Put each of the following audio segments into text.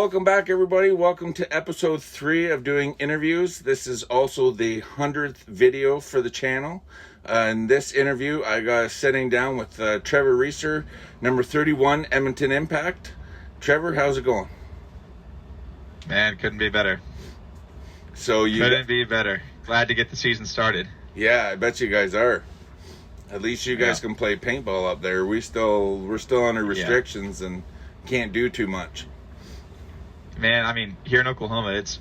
welcome back, everybody. Welcome to episode 3 of doing interviews. This is also the 100th video for the channel. In this interview, I got sitting down with Trevor Resar, number 31, Edmonton Impact. Trevor, how's it going? Man, couldn't be better. Couldn't be better. Glad to get the season started. Yeah, I bet you guys are. At least you guys can play paintball up there. We're still under restrictions and can't do too much. Man, I mean, here in Oklahoma, it's,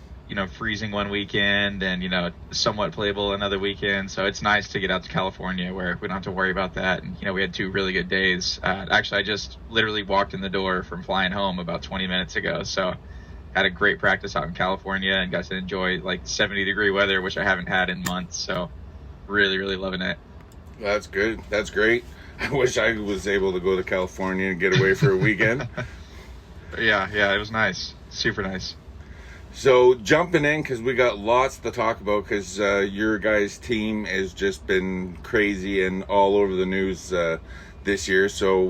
freezing one weekend and, somewhat playable another weekend. So it's nice to get out to California where we don't have to worry about that. And, we had 2 really good days. Actually, I just literally walked in the door from flying home about 20 minutes ago. So had a great practice out in California and got to enjoy 70-degree weather, which I haven't had in months. So really, really loving it. That's good. That's great. I wish I was able to go to California and get away for a weekend. Yeah, it was nice. Super nice. So jumping in, because we got lots to talk about, because your guys' team has just been crazy and all over the news this year. So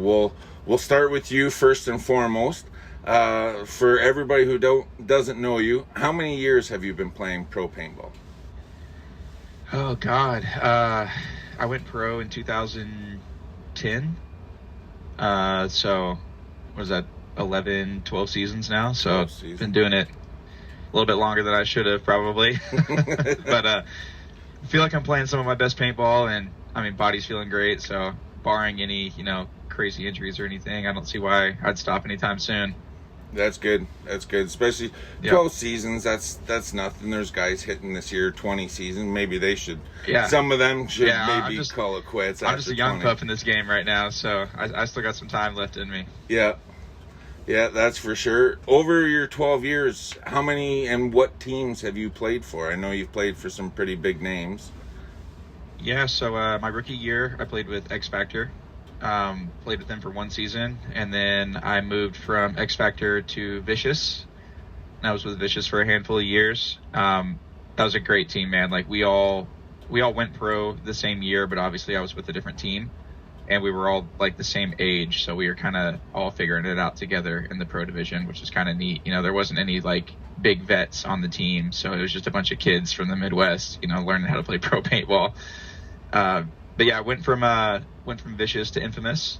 we'll start with you first and foremost. For everybody who doesn't know you, how many years have you been playing pro paintball? Oh God, I went pro in 2010. So what was that? 11, 12 seasons now. So I've been doing it a little bit longer than I should have probably. But I feel like I'm playing some of my best paintball, and I mean, body's feeling great. So barring any, crazy injuries or anything, I don't see why I'd stop anytime soon. That's good. That's good. Especially 12 seasons. That's nothing. There's guys hitting this year 20 seasons. Maybe they should. Yeah. Some of them should maybe call it quits. I'm just a young pup in this game right now, so I still got some time left in me. Yeah. Yeah, that's for sure. Over your 12 years, how many and what teams have you played for? I know you've played for some pretty big names. Yeah, so my rookie year, I played with X Factor. Played with them for 1 season, and then I moved from X Factor to Vicious. And I was with Vicious for a handful of years. That was a great team, man. We all went pro the same year, but obviously I was with a different team. And we were all the same age, so we were kind of all figuring it out together in the pro division, which is kind of neat. There wasn't any big vets on the team, so it was just a bunch of kids from the Midwest, learning how to play pro paintball. But yeah, I went from Vicious to Infamous.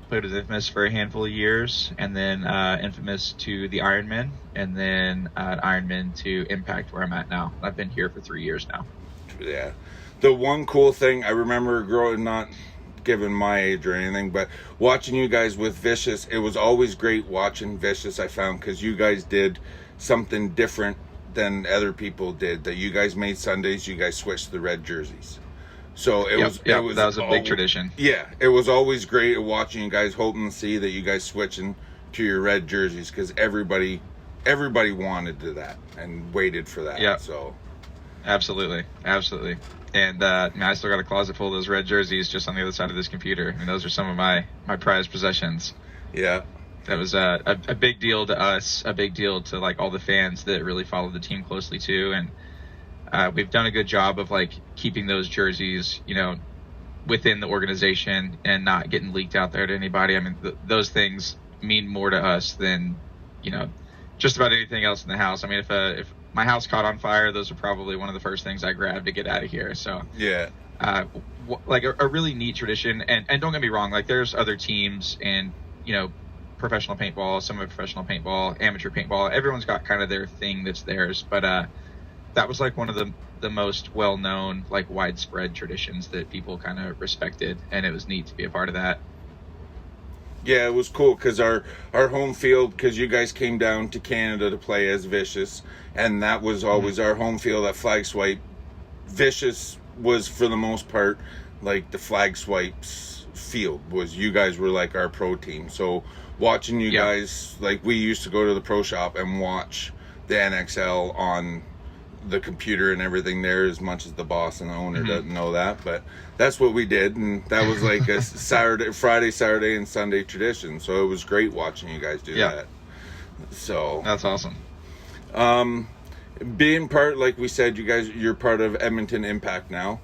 Played with Infamous for a handful of years, and then Infamous to the Ironman, and then Ironman to Impact, where I'm at now. I've been here for 3 years now. Yeah, the one cool thing I remember not given my age or anything, but watching you guys with Vicious, it was always great watching Vicious, I found, because you guys did something different than other people did. That you guys made Sundays, you guys switched the red jerseys. So that was a big tradition. Yeah, it was always great watching you guys, hoping to see that you guys switching to your red jerseys, because everybody wanted to that and waited for that. Yeah. So absolutely. And I still got a closet full of those red jerseys just on the other side of this computer. I mean, those are some of my prized possessions. Yeah. That was a big deal to us, a big deal to all the fans that really follow the team closely too. And we've done a good job of keeping those jerseys, within the organization and not getting leaked out there to anybody. I mean, those things mean more to us than, just about anything else in the house. I mean, if my house caught on fire, those are probably one of the first things I grabbed to get out of here. So yeah, a really neat tradition. And don't get me wrong, there's other teams and professional paintball, semi-professional paintball, amateur paintball. Everyone's got kind of their thing that's theirs. But that was one of the most well-known widespread traditions that people kind of respected, and it was neat to be a part of that. Yeah, it was cool because our home field, because you guys came down to Canada to play as Vicious, and that was always our home field at Flag Swipe. Vicious was, for the most part, the Flag Swipes field was, you guys were our pro team. So watching you guys, we used to go to the pro shop and watch the NXL on the computer and everything there, as much as the boss and the owner doesn't know that, but that's what we did, and that was a Friday, Saturday, and Sunday tradition. So it was great watching you guys do that. So that's awesome. Being part, like we said, you're part of Edmonton Impact now.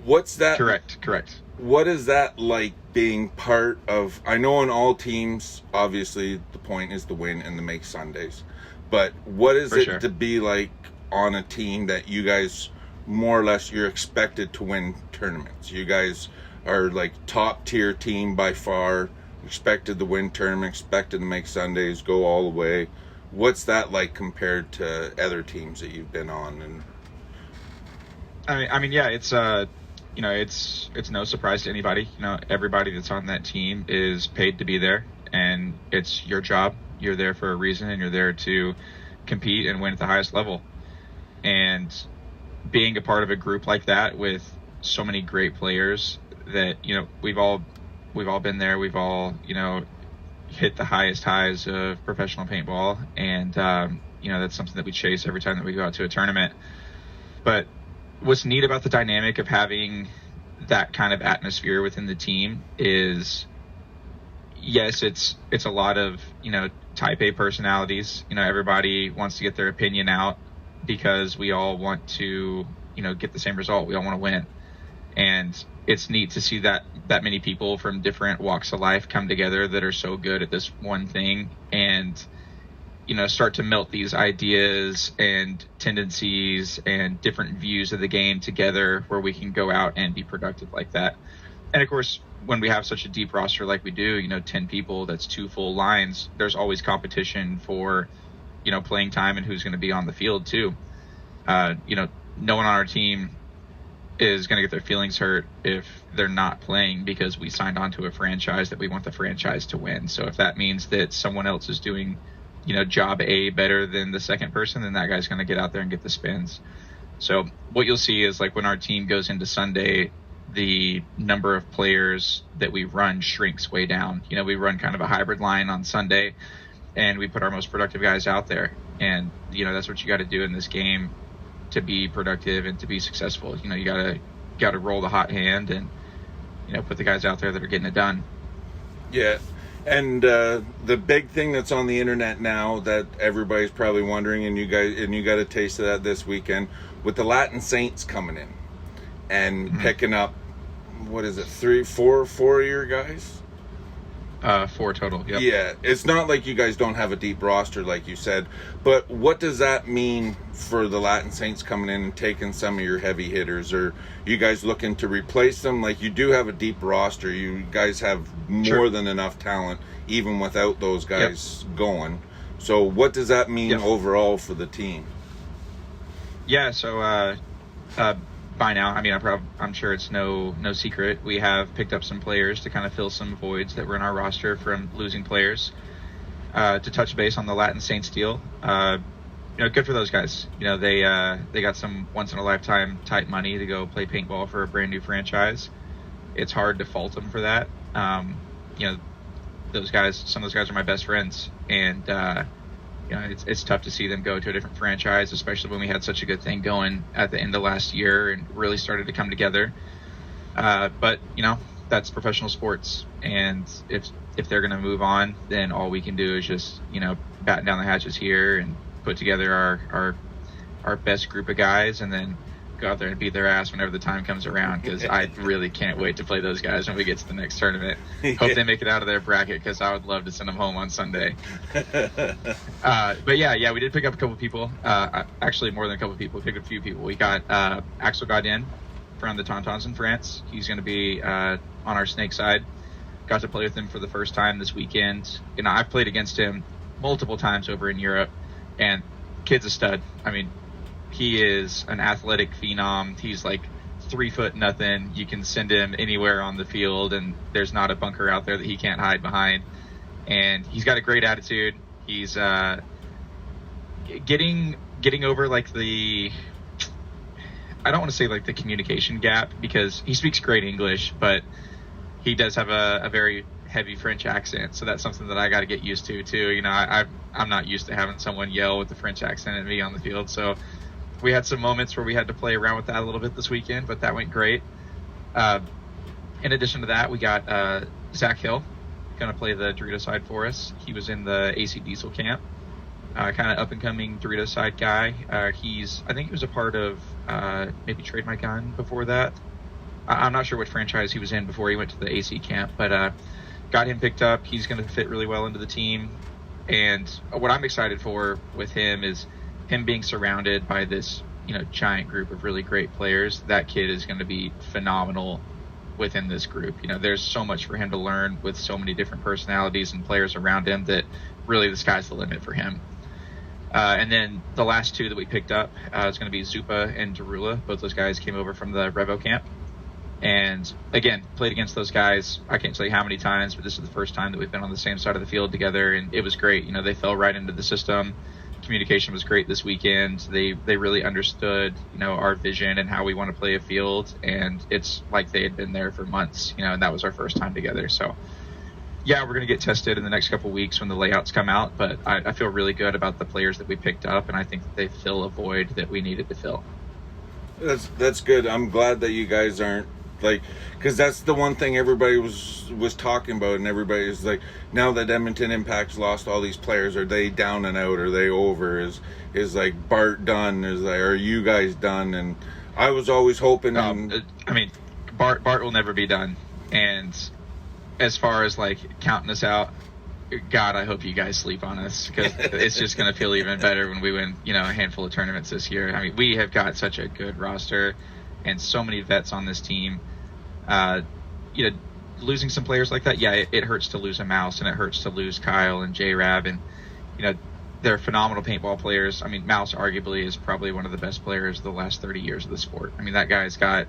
What's that? Correct. what is that like being part of? I know in all teams, obviously the point is to win and to make Sundays, but what is it to be like on a team that you guys more or less you're expected to win tournaments? You guys are like top tier team by far, expected to win tournaments, expected to make Sundays, go all the way. What's that like compared to other teams that you've been on? And I mean, yeah, it's it's no surprise to anybody. Everybody that's on that team is paid to be there, and it's your job. You're there for a reason, and you're there to compete and win at the highest level. And being a part of a group like that with so many great players that, we've all been there. We've all, hit the highest highs of professional paintball. And, that's something that we chase every time that we go out to a tournament. But what's neat about the dynamic of having that kind of atmosphere within the team is, yes, it's a lot of, type A personalities. Everybody wants to get their opinion out because we all want to, get the same result. We all want to win. And it's neat to see that many people from different walks of life come together that are so good at this one thing and, start to melt these ideas and tendencies and different views of the game together where we can go out and be productive like that. And of course, when we have such a deep roster like we do, 10 people, that's 2 full lines, there's always competition for, playing time and who's going to be on the field too. No one on our team is going to get their feelings hurt if they're not playing because we signed on to a franchise that we want the franchise to win. So if that means that someone else is doing, job A better than the second person, then that guy's going to get out there and get the spins. So what you'll see is like when our team goes into Sunday, the number of players that we run shrinks way down. We run kind of a hybrid line on Sunday and we put our most productive guys out there. And, that's what you got to do in this game to be productive and to be successful. You got to roll the hot hand and, put the guys out there that are getting it done. Yeah. And the big thing that's on the internet now that everybody's probably wondering, and you got a taste of that this weekend with the Latin Saints coming in and picking up, what is it, 4 of your guys? 4 total. Yep. Yeah, it's not like you guys don't have a deep roster, like you said, but what does that mean for the Latin Saints coming in and taking some of your heavy hitters? Or you guys looking to replace them? Like, you do have a deep roster. You guys have more than enough talent, even without those guys going. So what does that mean overall for the team? Yeah, so by now, I'm sure it's no secret, we have picked up some players to kind of fill some voids that were in our roster from losing players. To touch base on the Latin Saints deal, good for those guys. They got some once in a lifetime type money to go play paintball for a brand new franchise. It's hard to fault them for that. Those guys, some of those guys are my best friends, and it's tough to see them go to a different franchise, especially when we had such a good thing going at the end of last year and really started to come together. But that's professional sports, and if they're going to move on, then all we can do is just batten down the hatches here and put together our best group of guys, and then go out there and beat their ass whenever the time comes around, because I really can't wait to play those guys when we get to the next tournament. Hope they make it out of their bracket, because I would love to send them home on Sunday. But yeah, we did pick up a couple people. Actually, more than a couple people. We picked up a few people. We got Axel Godin from the Tauntauns in France. He's going to be on our snake side. Got to play with him for the first time this weekend. I've played against him multiple times over in Europe, and kid's a stud. He is an athletic phenom. He's like 3 foot nothing. You can send him anywhere on the field, and there's not a bunker out there that he can't hide behind. And he's got a great attitude. He's getting over like I don't want to say like the communication gap, because he speaks great English, but he does have a very heavy French accent. So that's something that I got to get used to too. I'm not used to having someone yell with the French accent at me on the field. So we had some moments where we had to play around with that a little bit this weekend, but that went great. In addition to that, we got Zach Hill going to play the Dorito side for us. He was in the AC Diesel camp, kind of up-and-coming Dorito side guy. I think he was a part of maybe Trade My Gun before that. I'm not sure what franchise he was in before he went to the AC camp, but got him picked up. He's going to fit really well into the team. And what I'm excited for with him is him being surrounded by this, giant group of really great players. That kid is going to be phenomenal within this group. There's so much for him to learn with so many different personalities and players around him that really the sky's the limit for him. And then the last two that we picked up is going to be Zupa and Darula. Both those guys came over from the Revo camp. And again, played against those guys. I can't tell you how many times, but this is the first time that we've been on the same side of the field together, and it was great. They fell right into the system. Communication was great this weekend. They really understood, our vision and how we want to play a field, and it's like they had been there for months, and that was our first time together. So, yeah, we're going to get tested in the next couple of weeks when the layouts come out, but I feel really good about the players that we picked up, and I think that they fill a void that we needed to fill. That's good. I'm glad that you guys aren't because that's the one thing everybody was talking about, and everybody is like, now that Edmonton Impact's lost all these players, are they down and out? Are they over? Is like Bart done? Are you guys done? And I was always hoping. Bart will never be done. And as far as counting us out, God, I hope you guys sleep on us, because it's just going to feel even better when we win, a handful of tournaments this year. We have got such a good roster and so many vets on this team. Losing some players like that, it hurts to lose a Mouse, and it hurts to lose Kyle and J-Rab, and they're phenomenal paintball players. Mouse arguably is probably one of the best players of the last 30 years of the sport. That guy's got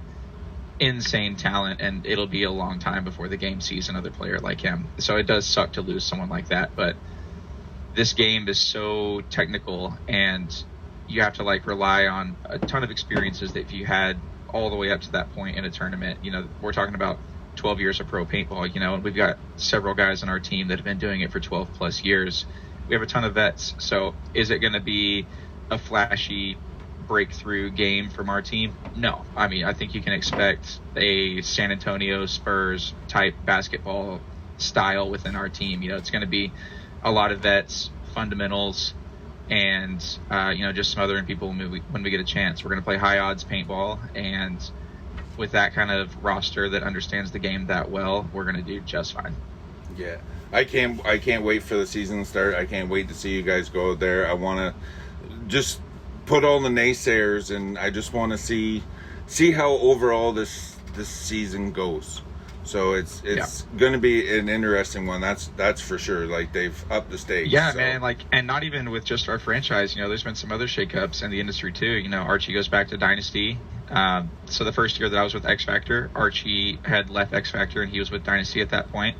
insane talent, and it'll be a long time before the game sees another player like him. So it does suck to lose someone like that, but this game is so technical, and you have to rely on a ton of experiences that you had all the way up to that point in a tournament. We're talking about 12 years of pro paintball, and we've got several guys on our team that have been doing it for 12 plus years. We have a ton of vets. So is it going to be a flashy breakthrough game from our team? No. I think you can expect a San Antonio Spurs type basketball style within our team. It's going to be a lot of vets, fundamentals, and just smothering people when we get a chance. We're going to play high odds paintball, and with that kind of roster that understands the game that well, we're going to do just fine. Yeah, I can't wait for the season to start. I can't wait to see you guys go out there. I want to just put all the naysayers, and I just want to see how overall this season goes. So it's going to be an interesting one. That's for sure. They've upped the stage. Yeah, so. Man. And not even with just our franchise. There's been some other shakeups in the industry too. Archie goes back to Dynasty. So the first year that I was with X Factor, Archie had left X Factor and he was with Dynasty at that point.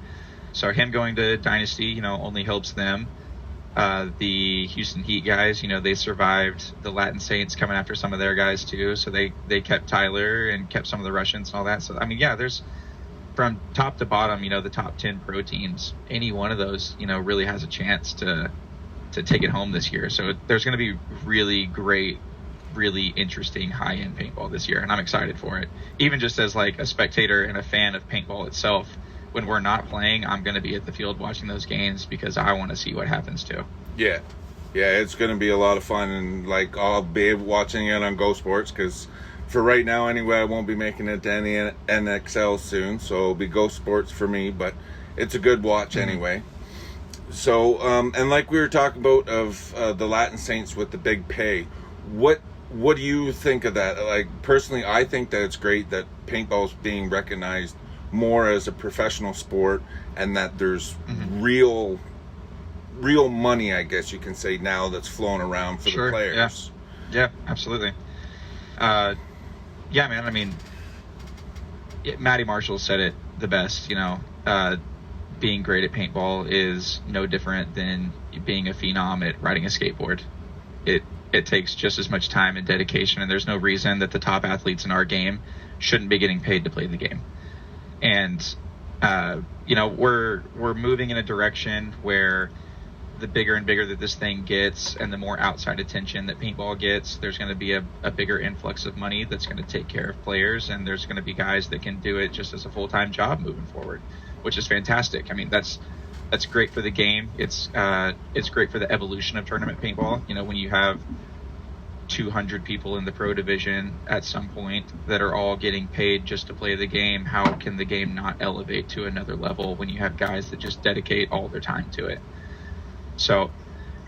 So him going to Dynasty, only helps them. The Houston Heat guys, they survived the Latin Saints coming after some of their guys too. So they kept Tyler and kept some of the Russians and all that. So there's, from top to bottom, the top 10 pro teams, any one of those, really has a chance to take it home this year. So there's going to be really great, really interesting high-end paintball this year, and I'm excited for it. Even just as a spectator and a fan of paintball itself, when we're not playing, I'm going to be at the field watching those games because I want to see what happens too. Yeah, it's going to be a lot of fun, and I'll be watching it on Go Sports, because for right now, anyway, I won't be making it to any NXL soon, so it'll be Go Sports for me, but it's a good watch anyway. So, and we were talking about of the Latin Saints with the big pay, what do you think of that? Personally, I think that it's great that paintball's being recognized more as a professional sport, and that there's real money, I guess you can say, now that's flowing around for the players. Yeah, absolutely. Yeah, man. Matty Marshall said it the best. Being great at paintball is no different than being a phenom at riding a skateboard. It takes just as much time and dedication, and there's no reason that the top athletes in our game shouldn't be getting paid to play the game. And we're moving in a direction where the bigger and bigger that this thing gets, and the more outside attention that paintball gets, there's going to be a bigger influx of money that's going to take care of players, and there's going to be guys that can do it just as a full-time job moving forward, which is fantastic. That's great for the game. It's great for the evolution of tournament paintball. When you have 200 people in the pro division at some point that are all getting paid just to play the game, how can the game not elevate to another level when you have guys that just dedicate all their time to it? So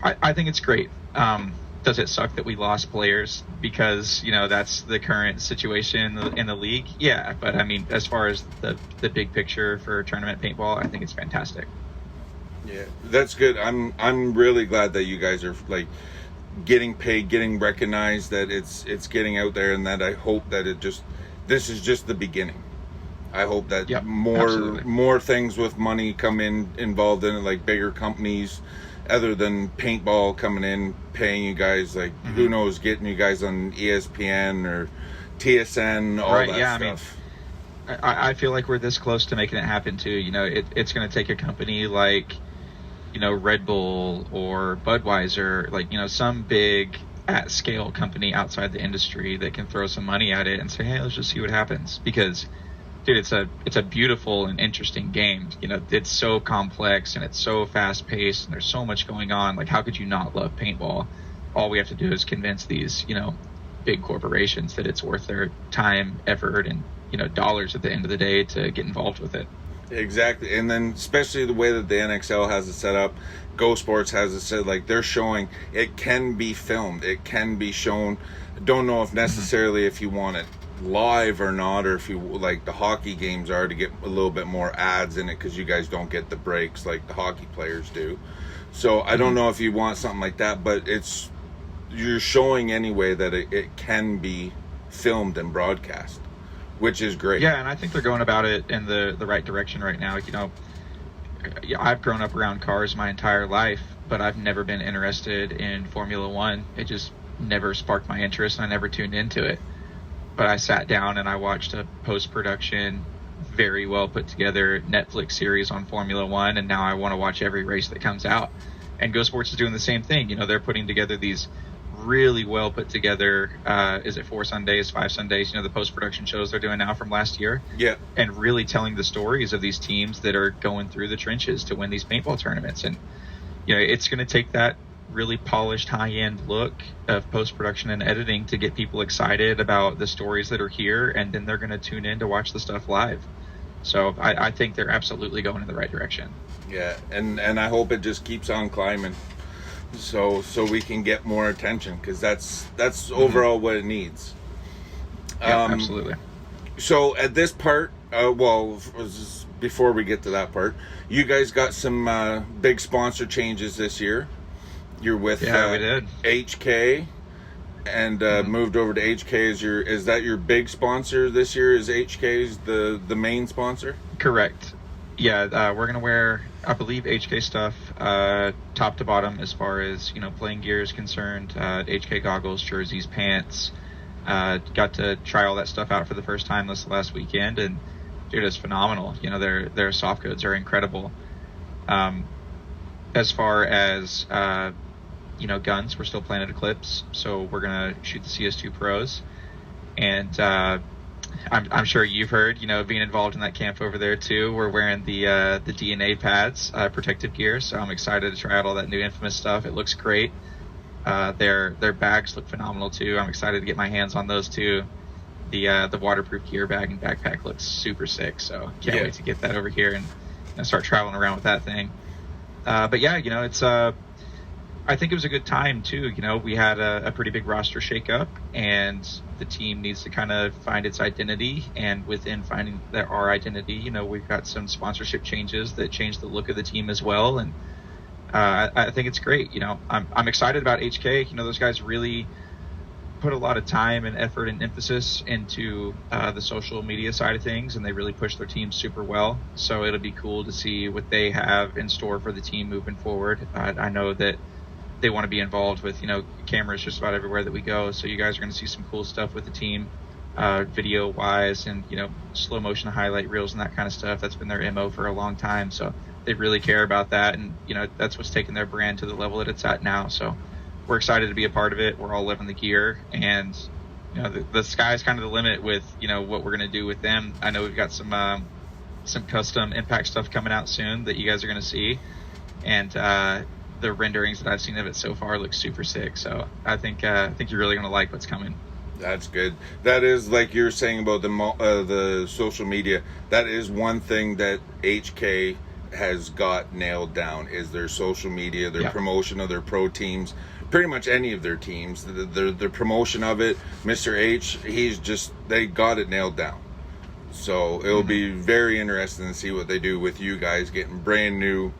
I think it's great. Does it suck that we lost players because, you know, that's the current situation in the league? Yeah, but I mean, as far as the big picture for tournament paintball, I think it's fantastic. Yeah, that's good. I'm really glad that you guys are like getting paid, getting recognized, that it's getting out there, and that I hope that this is just the beginning. I hope that more things with money come involved in it, like bigger companies other than paintball coming in, paying you guys, like who knows, getting you guys on ESPN or TSN, all that stuff. I mean, I feel like we're this close to making it happen too. You know, it's going to take a company like, you know, Red Bull or Budweiser, like, you know, some big at scale company outside the industry that can throw some money at it and say, hey, let's just see what happens. Because, dude, it's a beautiful and interesting game. You know, it's so complex and it's so fast paced and there's so much going on. Like, how could you not love paintball? All we have to do is convince these, you know, big corporations that it's worth their time, effort, and, you know, dollars at the end of the day to get involved with it. Exactly. And then especially the way that the NXL has it set up, Go Sports has it set, like they're showing it can be filmed, it can be shown. Don't know if necessarily if you want it live or not, or if you like the hockey games are, to get a little bit more ads in it, because you guys don't get the breaks like the hockey players do. So I don't know if you want something like that, but you're showing anyway that it can be filmed and broadcast, which is great. Yeah, and I think they're going about it in the right direction right now. You know, I've grown up around cars my entire life, but I've never been interested in Formula One. It just never sparked my interest, and I never tuned into it. But I sat down and I watched a post-production, very well put together Netflix series on Formula One, and now I want to watch every race that comes out. And Go Sports is doing the same thing. You know, they're putting together these really well put together, is it 4 Sundays, 5 Sundays, you know, the post-production shows they're doing now from last year. Yeah. And really telling the stories of these teams that are going through the trenches to win these paintball tournaments. And, you know, it's going to take that really polished high-end look of post-production and editing to get people excited about the stories that are here, and then they're going to tune in to watch the stuff live. So I think they're absolutely going in the right direction. Yeah, and I hope it just keeps on climbing, so we can get more attention, because that's overall what it needs. Yeah, absolutely. So at this part, before we get to that part, you guys got some big sponsor changes this year. You're with we did. HK, and moved over to HK. Is that your big sponsor this year? Is HK's the main sponsor? Correct. Yeah, we're gonna wear, I believe, HK stuff top to bottom as far as, you know, playing gear is concerned. HK goggles, jerseys, pants. Got to try all that stuff out for the first time this last weekend, and dude, it's phenomenal. You know, their soft codes are incredible. As far as you know, guns, we're still playing at Eclipse, so we're gonna shoot the CS2 Pros, and I'm sure you've heard, you know, being involved in that camp over there too. We're wearing the DNA pads, protective gear, so I'm excited to try out all that new Infamous stuff. It looks great. Their bags look phenomenal too. I'm excited to get my hands on those too. The waterproof gear bag and backpack looks super sick, so can't wait to get that over here and start traveling around with that thing. But yeah, you know, it's I think it was a good time too. You know, we had a pretty big roster shakeup, and the team needs to kind of find its identity. And within finding our identity, you know, we've got some sponsorship changes that change the look of the team as well. And I think it's great. You know, I'm excited about HK. You know, those guys really put a lot of time and effort and emphasis into the social media side of things, and they really push their team super well. So it'll be cool to see what they have in store for the team moving forward. I know that they want to be involved with, you know, cameras just about everywhere that we go. So you guys are going to see some cool stuff with the team, video wise, and, you know, slow motion highlight reels and that kind of stuff. That's been their MO for a long time. So they really care about that. And, you know, that's what's taken their brand to the level that it's at now. So we're excited to be a part of it. We're all living the gear, and, you know, the sky's kind of the limit with, you know, what we're going to do with them. I know we've got some custom impact stuff coming out soon that you guys are going to see. And, the renderings that I've seen of it so far look super sick. So I think you're really gonna like what's coming. That's good. That is, like you're saying about the social media, that is one thing that HK has got nailed down, is their social media, their promotion of their pro teams, pretty much any of their teams, the promotion of it. Mr. H, they got it nailed down. So it'll be very interesting to see what they do with you guys, getting brand new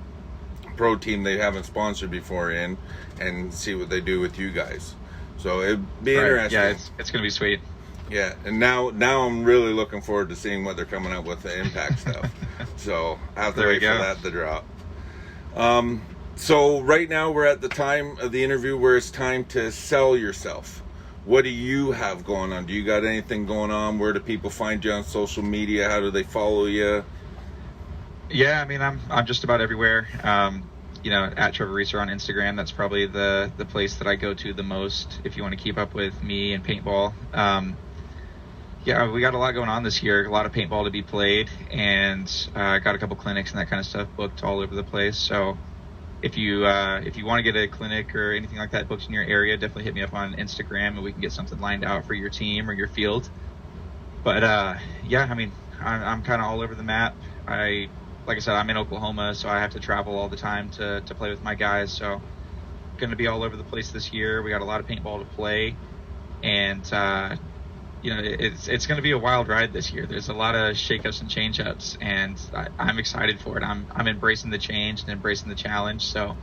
pro team they haven't sponsored before in, and see what they do with you guys. So it'd be interesting. Yeah, it's gonna be sweet. Yeah, and now I'm really looking forward to seeing what they're coming up with the Impact stuff. So I have to wait for that to drop. So right now we're at the time of the interview where it's time to sell yourself. What do you have going on? Do you got anything going on? Where do people find you on social media? How do they follow you? Yeah, I mean, I'm just about everywhere. At Trevor Resar on Instagram. That's probably the place that I go to the most if you want to keep up with me and paintball. We got a lot going on this year. A lot of paintball to be played, and got a couple clinics and that kind of stuff booked all over the place. So if you want to get a clinic or anything like that booked in your area, definitely hit me up on Instagram and we can get something lined out for your team or your field. But I mean, I'm kind of all over the map. Like I said, I'm in Oklahoma, so I have to travel all the time to play with my guys. So going to be all over the place this year. We got a lot of paintball to play, and it's going to be a wild ride this year. There's a lot of shakeups and change-ups, and I'm excited for it. I'm embracing the change and embracing the challenge. So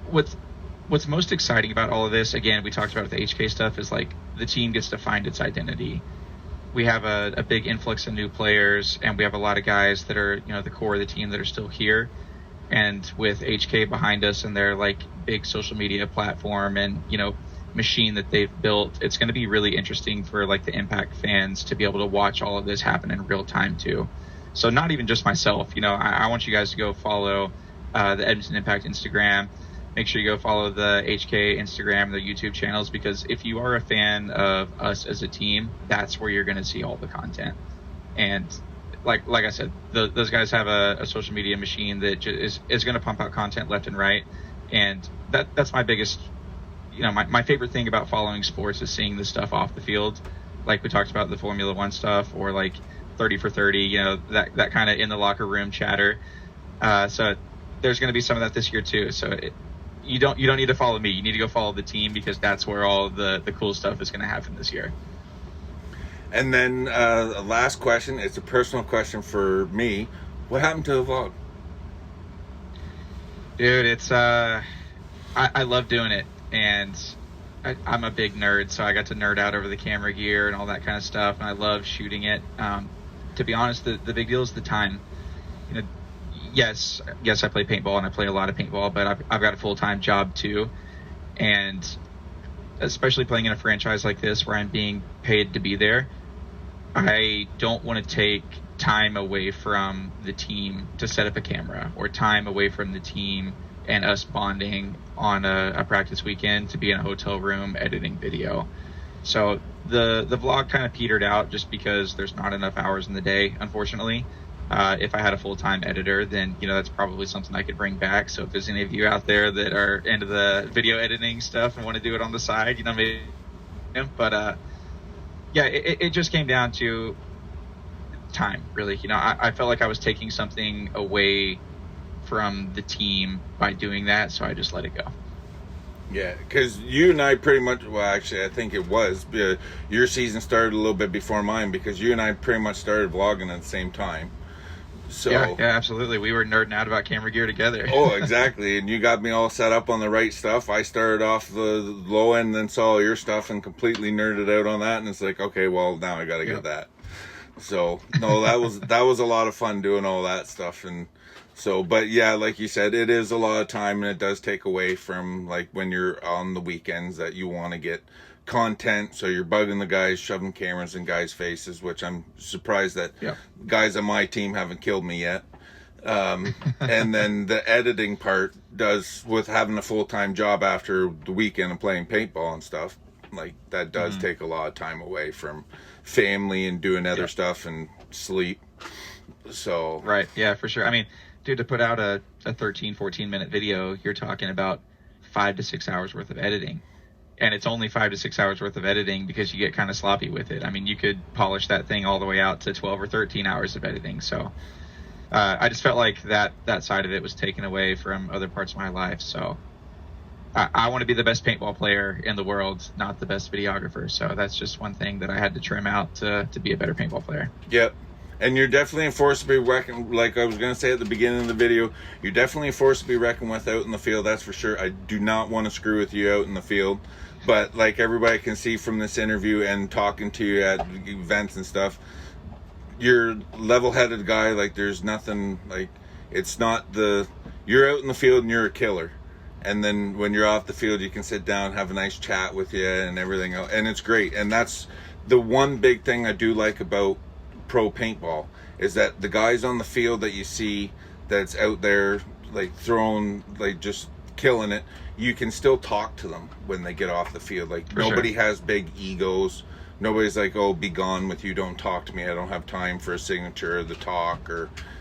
what's most exciting about all of this, again, we talked about the HK stuff, is like the team gets to find its identity. We have a big influx of new players, and we have a lot of guys that are, the core of the team that are still here. And with HK behind us and their like big social media platform and, machine that they've built, it's going to be really interesting for like the Impact fans to be able to watch all of this happen in real time too. So not even just myself, I want you guys to go follow the Edmonton Impact Instagram. Make sure you go follow the HK Instagram, the YouTube channels, because if you are a fan of us as a team, that's where you're going to see all the content. And like I said, those guys have a social media machine that is going to pump out content left and right. And that's my biggest, my favorite thing about following sports is seeing this stuff off the field. Like we talked about the Formula One stuff, or like 30 for 30, that kind of in the locker room chatter. So there's going to be some of that this year too. So you don't need to follow me. You need to go follow the team, because that's where all the cool stuff is going to happen this year. And then last question. It's a personal question for me. What happened to the vlog? Dude, it's I love doing it, and I'm a big nerd, so I got to nerd out over the camera gear and all that kind of stuff, and I love shooting it. To be honest, the big deal is the time. Yes, I play paintball, and I play a lot of paintball, but I've got a full-time job too. And especially playing in a franchise like this where I'm being paid to be there, I don't want to take time away from the team to set up a camera, or time away from the team and us bonding on a practice weekend to be in a hotel room editing video. So the vlog kind of petered out just because there's not enough hours in the day, unfortunately. If I had a full-time editor, then, that's probably something I could bring back. So if there's any of you out there that are into the video editing stuff and want to do it on the side, maybe. But, it just came down to time, really. I felt like I was taking something away from the team by doing that, so I just let it go. Yeah, because you and I pretty much, well, actually, I think it was, your season started a little bit before mine, because you and I pretty much started vlogging at the same time. So yeah, absolutely. We were nerding out about camera gear together. Oh, exactly. And you got me all set up on the right stuff. I started off the low end, then saw your stuff and completely nerded out on that. And it's like, okay, well, now I got to get that. So no, that was a lot of fun doing all that stuff. And so, but yeah, like you said, it is a lot of time, and it does take away from like when you're on the weekends that you want to get content, so you're bugging the guys, shoving cameras in guys' faces, which I'm surprised that guys on my team haven't killed me yet. And then the editing part does, with having a full-time job after the weekend and playing paintball and stuff, like that does take a lot of time away from family and doing other stuff and sleep. So right, yeah, for sure. I mean, Dude, to put out a 13, 14-minute video, you're talking about 5 to 6 hours worth of editing. And it's only 5 to 6 hours worth of editing because you get kind of sloppy with it. I mean, you could polish that thing all the way out to 12 or 13 hours of editing. So I just felt like that side of it was taken away from other parts of my life. So I want to be the best paintball player in the world, not the best videographer. So that's just one thing that I had to trim out to be a better paintball player. Yep. And you're definitely a force to be reckoned, like I was going to say at the beginning of the video, you're definitely a force to be reckoned with out in the field, that's for sure. I do not want to screw with you out in the field. But like everybody can see from this interview and talking to you at events and stuff, you're a level-headed guy. Like there's nothing, like it's not you're out in the field and you're a killer. And then when you're off the field, you can sit down, have a nice chat with you and everything else. And it's great. And that's the one big thing I do like about pro paintball is that the guys on the field that you see that's out there like throwing, like just killing it, you can still talk to them when they get off the field. Like nobody has big egos. Nobody's like, oh, be gone with you, don't talk to me, I don't have time for a signature or the talk.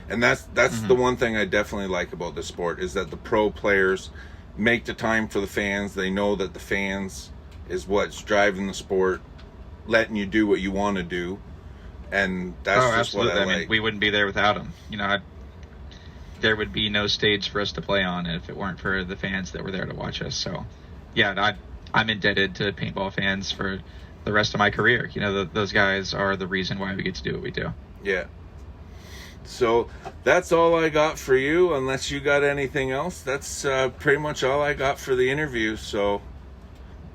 And that's the one thing I definitely like about the sport is that the pro players make the time for the fans. They know that the fans is what's driving the sport, letting you do what you want to do. And that's just absolutely. what I like. Mean, we wouldn't be there without them. You know, there would be no stage for us to play on if it weren't for the fans that were there to watch us. So, yeah, I'm indebted to paintball fans for the rest of my career. You know, those guys are the reason why we get to do what we do. Yeah. So that's all I got for you, unless you got anything else. That's pretty much all I got for the interview. So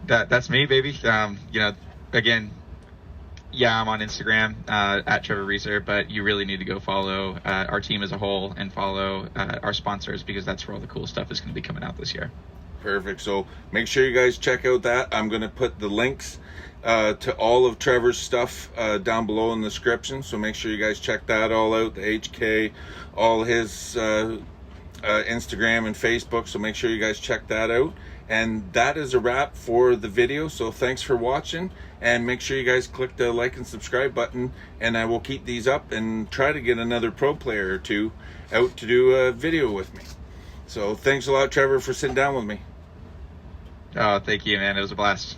that's me, baby. You know, again, yeah, I'm on Instagram at Trevor Resar, but you really need to go follow our team as a whole and follow our sponsors because that's where all the cool stuff is going to be coming out this year. Perfect. So make sure you guys check out that. I'm going to put the links to all of Trevor's stuff down below in the description. So make sure you guys check that all out. The HK, all his Instagram and Facebook. So make sure you guys check that out. And that is a wrap for the video. So thanks for watching. And make sure you guys click the like and subscribe button. And I will keep these up and try to get another pro player or two out to do a video with me. So thanks a lot, Trevor, for sitting down with me. Oh, thank you, man. It was a blast.